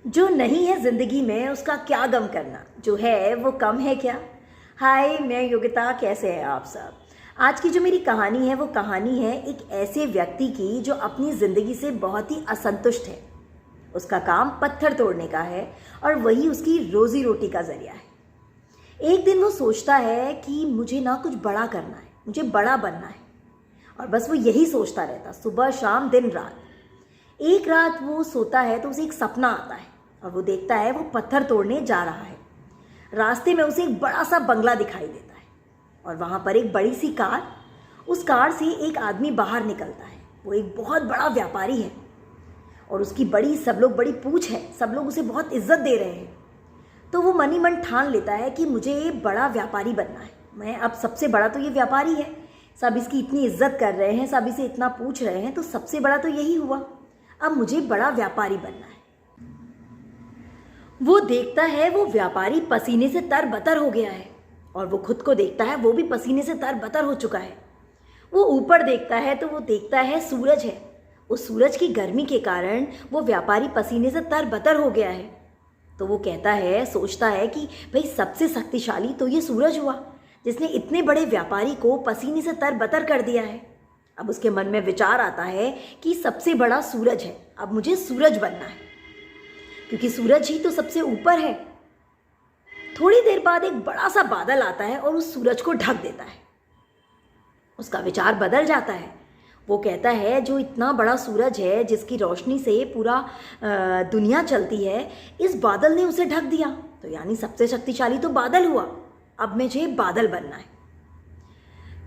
जो नहीं है ज़िंदगी में उसका क्या गम करना, जो है वो कम है क्या। हाय, मैं योगिता, कैसे हैं आप सब। आज की जो मेरी कहानी है वो कहानी है एक ऐसे व्यक्ति की जो अपनी ज़िंदगी से बहुत ही असंतुष्ट है। उसका काम पत्थर तोड़ने का है और वही उसकी रोज़ी रोटी का ज़रिया है। एक दिन वो सोचता है कि मुझे ना कुछ बड़ा करना है, मुझे बड़ा बनना है, और बस वो यही सोचता रहता, सुबह शाम दिन रात। एक रात वो सोता है तो उसे एक सपना आता है और वो देखता है वो पत्थर तोड़ने जा रहा है। रास्ते में उसे एक बड़ा सा बंगला दिखाई देता है और वहाँ पर एक बड़ी सी कार। उस कार से एक आदमी बाहर निकलता है। वो एक बहुत बड़ा व्यापारी है और उसकी सब लोग बड़ी पूछ है, सब लोग उसे बहुत इज्जत दे रहे हैं। तो वो मन ही मन ठान लेता है कि मुझे बड़ा व्यापारी बनना है। मैं अब सबसे बड़ा तो ये व्यापारी है, सब इसकी इतनी इज्जत कर रहे हैं, सब इसे इतना पूछ रहे हैं, तो सबसे बड़ा तो यही हुआ। अब मुझे बड़ा व्यापारी बनना है। वो देखता है वो व्यापारी पसीने से तरबतर हो गया है और वो खुद को देखता है, वो भी पसीने से तरबतर हो चुका है। वो ऊपर देखता है तो वो देखता है सूरज है। उस सूरज की गर्मी के कारण वो व्यापारी पसीने से तरबतर हो गया है। तो वो कहता है, सोचता है कि भाई सबसे शक्तिशाली तो ये सूरज हुआ जिसने इतने बड़े व्यापारी को पसीने से तरबतर कर दिया है। अब उसके मन में विचार आता है कि सबसे बड़ा सूरज है, अब मुझे सूरज बनना है, क्योंकि सूरज ही तो सबसे ऊपर है। थोड़ी देर बाद एक बड़ा सा बादल आता है और उस सूरज को ढक देता है। उसका विचार बदल जाता है। वो कहता है, जो इतना बड़ा सूरज है जिसकी रोशनी से पूरा दुनिया चलती है, इस बादल ने उसे ढक दिया, तो यानी सबसे शक्तिशाली तो बादल हुआ। अब मुझे बादल बनना है।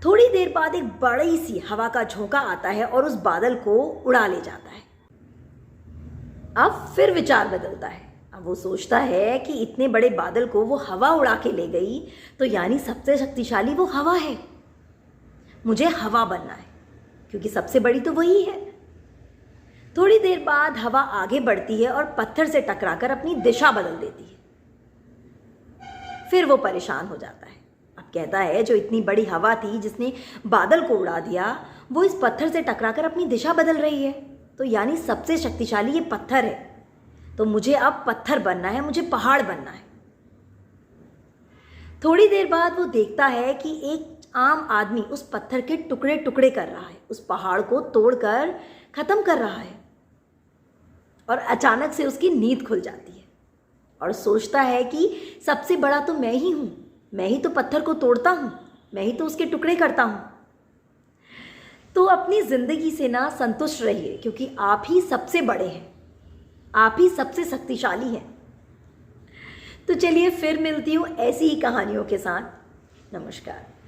थोड़ी देर बाद एक बड़ी सी हवा का झोंका आता है और उस बादल को उड़ा ले जाता है। अब फिर विचार बदलता है। अब वो सोचता है कि इतने बड़े बादल को वो हवा उड़ा के ले गई, तो यानी सबसे शक्तिशाली वो हवा है। मुझे हवा बनना है, क्योंकि सबसे बड़ी तो वही है। थोड़ी देर बाद हवा आगे बढ़ती है और पत्थर से टकराकर अपनी दिशा बदल देती है। फिर वो परेशान हो जाता है। अब कहता है, जो इतनी बड़ी हवा थी जिसने बादल को उड़ा दिया, वो इस पत्थर से टकराकर अपनी दिशा बदल रही है, तो यानी सबसे शक्तिशाली ये पत्थर है। तो मुझे अब पत्थर बनना है, मुझे पहाड़ बनना है। थोड़ी देर बाद वो देखता है कि एक आम आदमी उस पत्थर के टुकड़े टुकड़े कर रहा है, उस पहाड़ को तोड़कर खत्म कर रहा है। और अचानक से उसकी नींद खुल जाती है और सोचता है कि सबसे बड़ा तो मैं ही हूँ, मैं ही तो पत्थर को तोड़ता हूँ, मैं ही तो उसके टुकड़े करता हूँ। तो अपनी ज़िंदगी से ना संतुष्ट रहिए, क्योंकि आप ही सबसे बड़े हैं, आप ही सबसे शक्तिशाली हैं। तो चलिए फिर मिलती हूँ ऐसी ही कहानियों के साथ। नमस्कार।